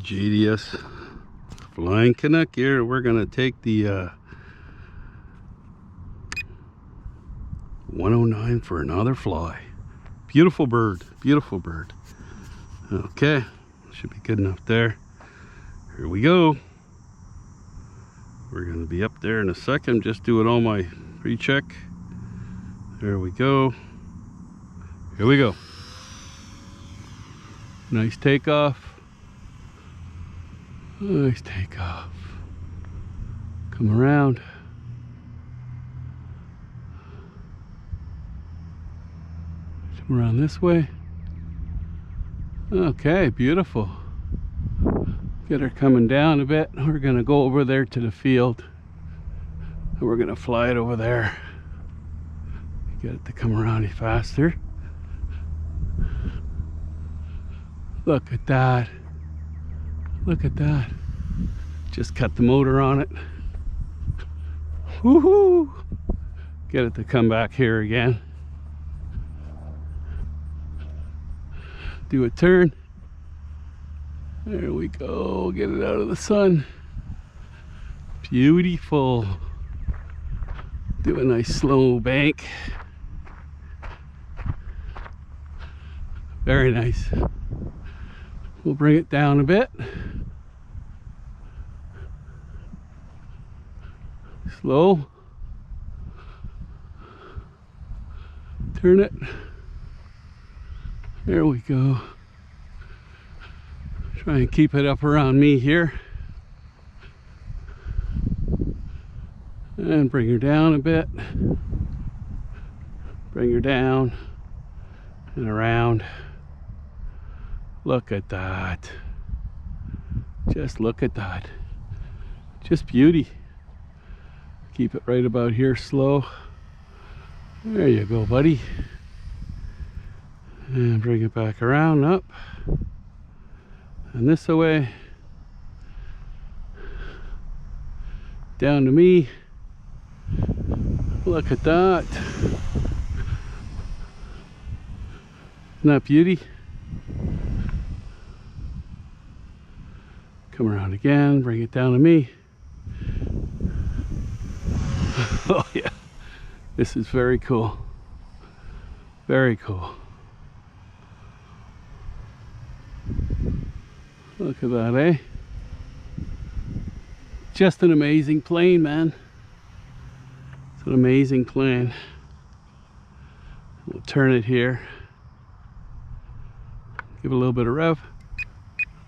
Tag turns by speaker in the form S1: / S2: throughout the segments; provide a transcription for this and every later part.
S1: GDS Flying Canuck here. We're gonna take the 109 for another fly. Beautiful bird, beautiful bird. Okay, should be good enough there. Here we go. We're gonna be up there in a second, just doing all my pre-check. There we go. Here we go. Nice takeoff. Nice takeoff. Come around. Come around this way. Okay, beautiful. Get her coming down a bit. We're gonna go over there to the field. And we're gonna fly it over there. Get it to come around any faster. Look at that. Look at that. Just cut the motor on it. Woohoo! Get it to come back here again. Do a turn. There we go. Get it out of the sun. Beautiful. Do a nice slow bank. Very nice. We'll bring it down a bit. Slow. Turn it. There we go. Try and keep it up around me here. And bring her down a bit. Bring her down and around. Look at that. Just look at that. Just beauty. Keep it right about here slow. There you go, buddy. And bring it back around, up. And this away. Down to me. Look at that. Isn't that beauty? Come around again, bring it down to me. Oh yeah, this is very cool. Very cool. Look at that, eh? Just an amazing plane, man. It's an amazing plane. We'll turn it here. Give it a little bit of rev.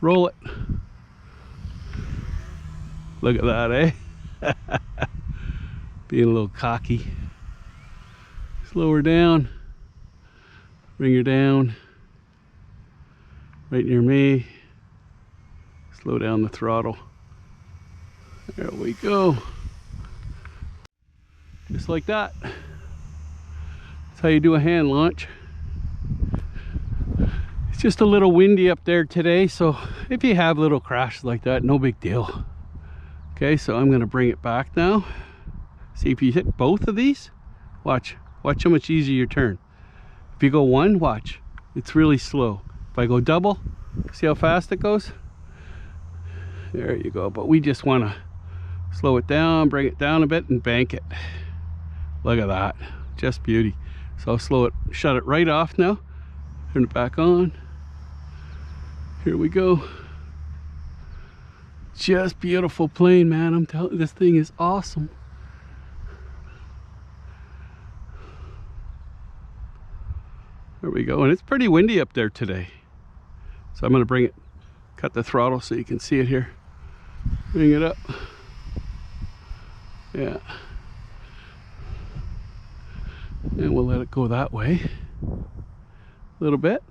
S1: Roll it. Look at that, eh? Being a little cocky. Slow her down. Bring her down. Right near me. Slow down the throttle. There we go. Just like that. That's how you do a hand launch. It's just a little windy up there today, so if you have little crashes like that, no big deal. Okay, so I'm gonna bring it back now. See if you hit both of these. Watch how much easier you turn. If you go one, watch, it's really slow. If I go double, see how fast it goes? There you go, but we just wanna slow it down, bring it down a bit and bank it. Look at that, just beauty. So I'll slow it, shut it right off now. Turn it back on. Here we go. Just beautiful plane, man. I'm telling you, this thing is awesome. There we go, and it's pretty windy up there today. So I'm gonna bring it, cut the throttle so you can see it here. Bring it up. Yeah. And we'll let it go that way. A little bit.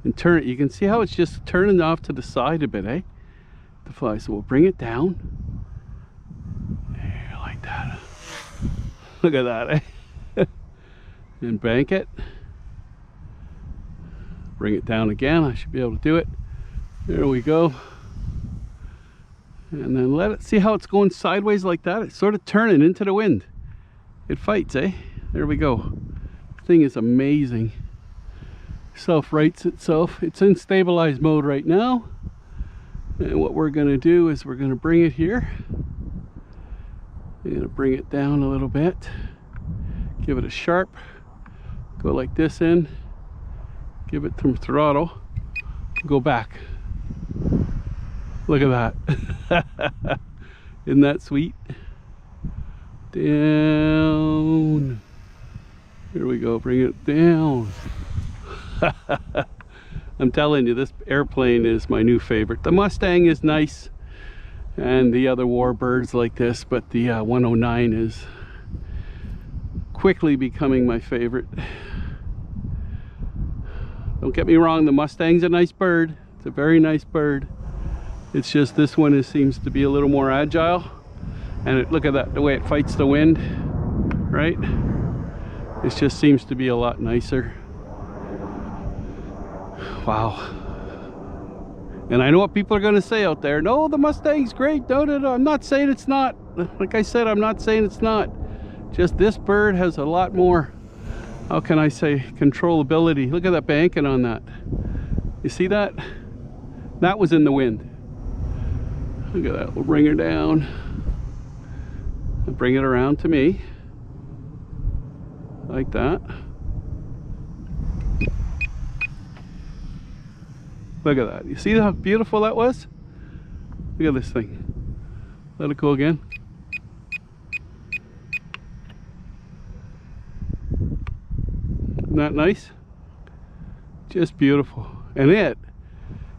S1: And turn it. You can see how it's just turning off to the side a bit, eh? The fly. So we'll bring it down. There, like that. Look at that, eh? And bank it. Bring it down again. I should be able to do it. There we go. And then let it, see how it's going sideways like that? It's sort of turning into the wind. It fights, eh? There we go. The thing is amazing. Self-rights itself. It's in stabilized mode right now. And what we're going to do is we're going to bring it here. I'm going to bring it down a little bit. Give it a sharp. Go like this in. Give it some throttle. Go back. Look at that. Isn't that sweet? Down. Here we go. Bring it down. I'm telling you, this airplane is my new favorite. The Mustang is nice, and the other Warbirds like this, but the 109 is quickly becoming my favorite. Don't get me wrong, the Mustang's a nice bird. It's a very nice bird. It's just this one seems to be a little more agile, and look at that, the way it fights the wind, right? It just seems to be a lot nicer. Wow. And I know what people are going to say out there. No, the Mustang's great. No, no, no. I'm not saying it's not. Like I said, I'm not saying it's not. Just this bird has a lot more, how can I say, controllability. Look at that banking on that. You see that? That was in the wind. Look at that. We'll bring her down. I'll bring it around to me. Like that. Look at that. You see how beautiful that was? Look at this thing. Let it go again. Isn't that nice? Just beautiful. And it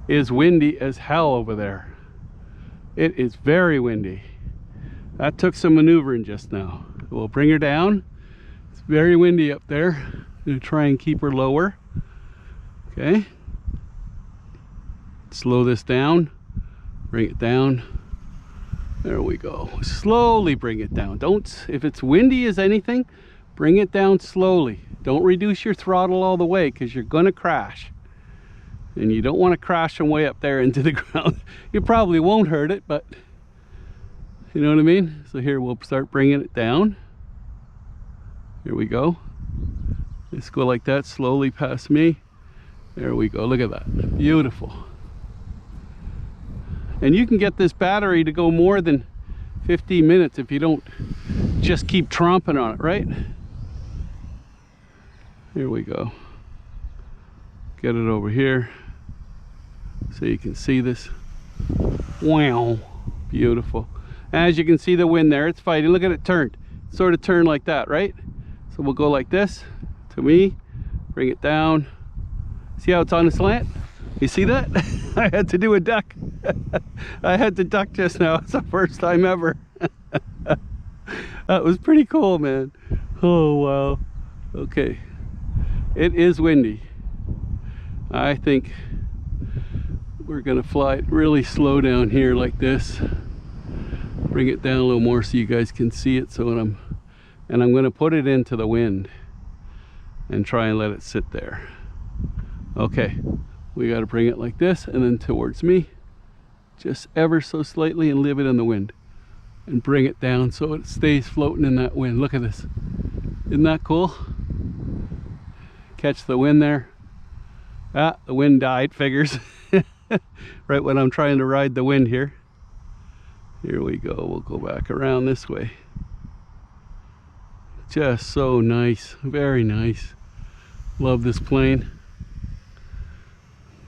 S1: is windy as hell over there. It is very windy. That took some maneuvering just now. We'll bring her down. It's very windy up there. I'm going to try and keep her lower. Okay. Slow this down, bring it down. There we go. Slowly bring it down. Don't, if it's windy as anything, bring it down slowly. Don't reduce your throttle all the way, because you're going to crash. And you don't want to crash them way up there into the ground. You probably won't hurt it, but you know what I mean? So here we'll start bringing it down. Here we go. Let's go like that, slowly past me. There we go. Look at that. Beautiful. And you can get this battery to go more than 15 minutes if you don't just keep tromping on it, right? Here we go. Get it over here so you can see this. Wow, beautiful. As you can see the wind there, it's fighting. Look at it turned. Sort of turned like that, right? So we'll go like this to me, bring it down. See how it's on a slant? You see that? I had to do a duck. I had to duck just now. It's the first time ever. That was pretty cool, man. Oh, wow. Okay. It is windy. I think we're going to fly it really slow down here like this. Bring it down a little more so you guys can see it. So I'm going to put it into the wind and try and let it sit there. Okay. We got to bring it like this and then towards me, just ever so slightly, and leave it in the wind and bring it down so it stays floating in that wind. Look at this. Isn't that cool? Catch the wind there. Ah, the wind died, figures. Right when I'm trying to ride the wind here. Here we go. We'll go back around this way. Just so nice. Very nice. Love this plane.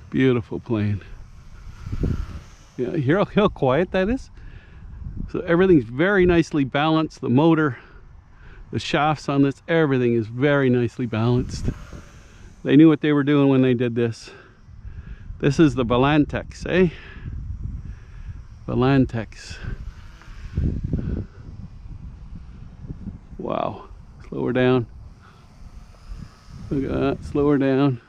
S1: Beautiful plane. Yeah, hear how quiet that is? So everything's very nicely balanced. The motor, the shafts on this, everything is very nicely balanced. They knew what they were doing when they did this. This is the Volantex, eh? Volantex. Wow. Slow her down. Look at that. Slow her down.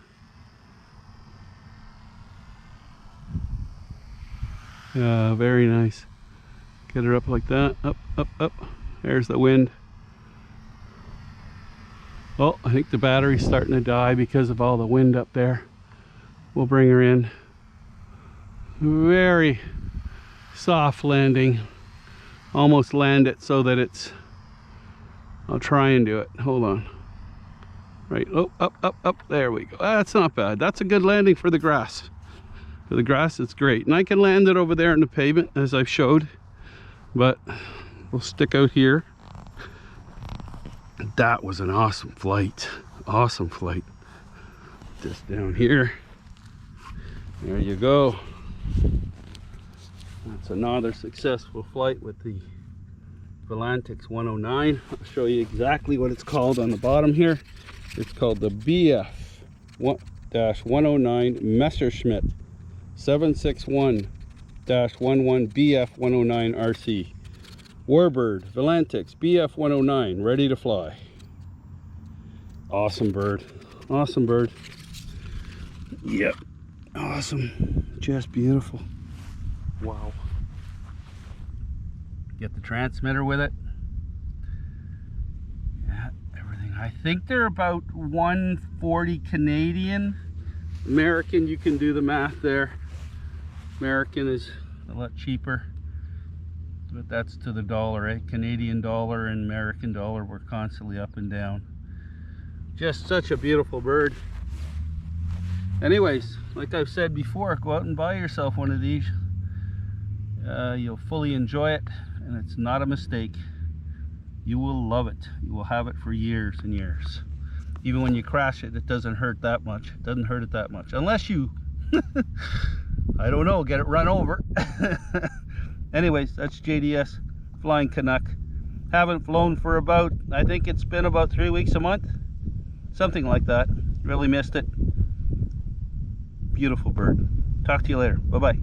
S1: Yeah, very nice. Get her up like that. Up, up, up. There's the wind. Oh, I think the battery's starting to die because of all the wind up there. We'll bring her in. Very soft landing. Almost land it so that it's... I'll try and do it. Hold on. Right. Oh, up, up, up. There we go. That's not bad. That's a good landing for the grass. For the grass, it's great. And I can land it over there in the pavement, as I've showed. But we'll stick out here. That was an awesome flight. Awesome flight. Just down here. There you go. That's another successful flight with the Volantex 109. I'll show you exactly what it's called on the bottom here. It's called the BF-109 Messerschmit 761-11 BF-109 RC. Warbird Volantex BF-109 ready to fly. Awesome bird. Awesome bird. Yep. Awesome. Just beautiful. Wow. Get the transmitter with it. Yeah, everything. I think they're about 140 Canadian. American, you can do the math there. American is a lot cheaper. But that's to the dollar, eh? Canadian dollar and American dollar were constantly up and down. Just such a beautiful bird. Anyways, like I've said before, go out and buy yourself one of these. You'll fully enjoy it, and it's not a mistake. You will love it. You will have it for years and years. Even when you crash it, it doesn't hurt that much. It doesn't hurt it that much. Unless you, I don't know, get it run over. Anyways, that's JDS Flying Canuck. Haven't flown for about, I think it's been about 3 weeks a month. Something like that. Really missed it. Beautiful bird. Talk to you later. Bye-bye.